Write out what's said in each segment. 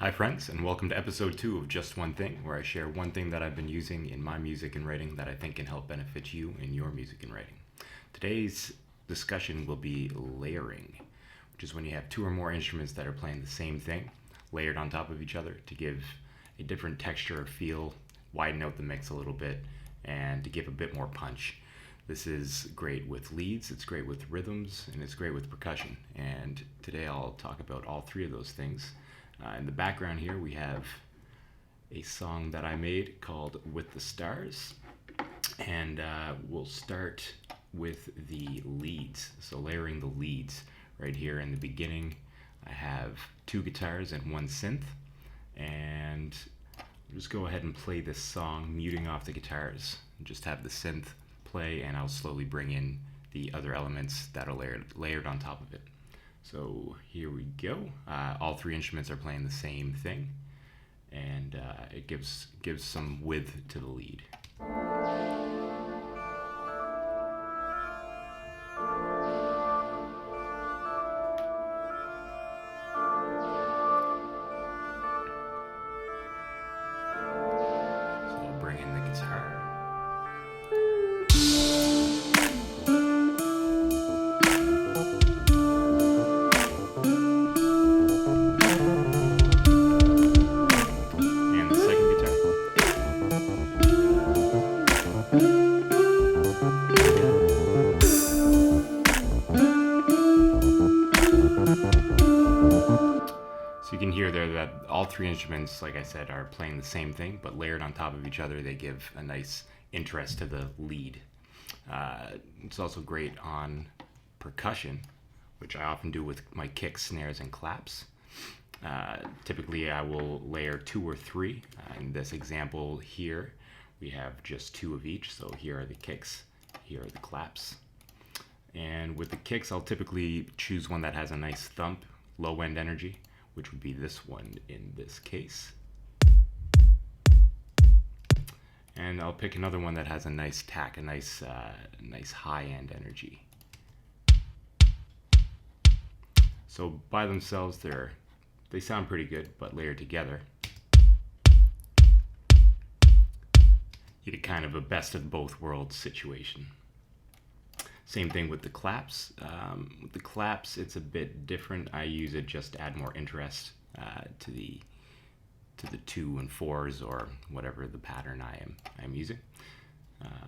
Hi, friends, and welcome to episode 2 of Just One Thing, where I share one thing that I've been using in my music and writing that I think can help benefit you in your music and writing. Today's discussion will be layering, which is when you have two or more instruments that are playing the same thing, layered on top of each other to give a different texture or feel, widen out the mix a little bit, and to give a bit more punch. This is great with leads, it's great with rhythms, and it's great with percussion. And today I'll talk about all three of those things. In the background here, we have a song that I made called With the Stars, and we'll start with the leads. So layering the leads right here in the beginning, I have two guitars and one synth, and I'll just go ahead and play this song, muting off the guitars, and just have the synth play, and I'll slowly bring in the other elements that are layered on top of it. So here we go. All three instruments are playing the same thing, and it gives some width to the lead. So I'll bring in the guitar. So you can hear there that all three instruments, like I said, are playing the same thing, but layered on top of each other, they give a nice interest to the lead. It's also great on percussion, which I often do with my kicks, snares, and claps. Typically, I will layer two or three. In this example here, we have just two of each. So here are the kicks, here are the claps. And with the kicks, I'll typically choose one that has a nice thump, low end energy, which would be this one in this case. And I'll pick another one that has a nice tack, a nice high end energy. So by themselves, they sound pretty good, but layered together, you get kind of a best of both worlds situation. Same thing with the claps. With the claps, it's a bit different. I use it just to add more interest to the 2 and 4s or whatever the pattern I'm using.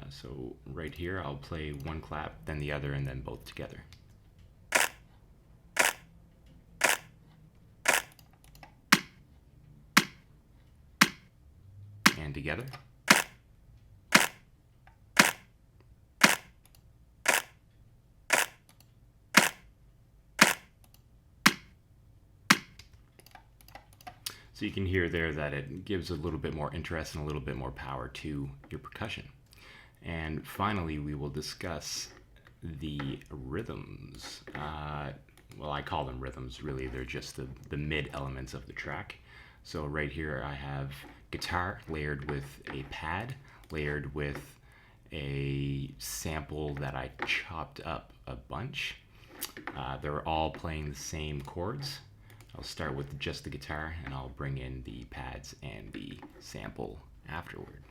So right here, I'll play one clap, then the other, and then both together. And together. So you can hear there that it gives a little bit more interest and a little bit more power to your percussion. And finally, we will discuss the rhythms. Well, I call them rhythms, really. They're just the mid elements of the track. So right here, I have guitar layered with a pad, layered with a sample that I chopped up a bunch. They're all playing the same chords. I'll start with just the guitar, and I'll bring in the pads and the sample afterward.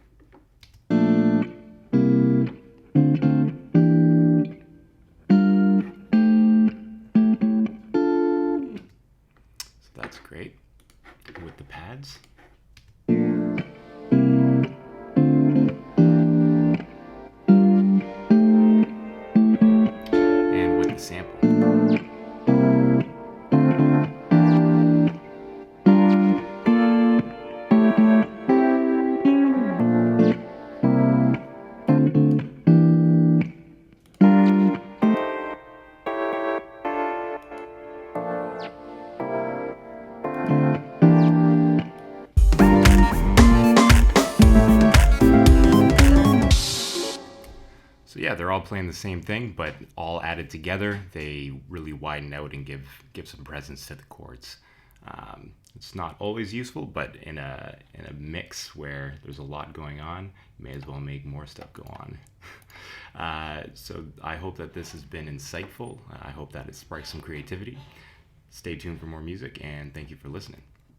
So that's great with the pads. And with the sample. So yeah, they're all playing the same thing, but all added together, they really widen out and give some presence to the chords. It's not always useful, but in a mix where there's a lot going on, you may as well make more stuff go on. So I hope that this has been insightful. I hope that it sparked some creativity. Stay tuned for more music, and thank you for listening.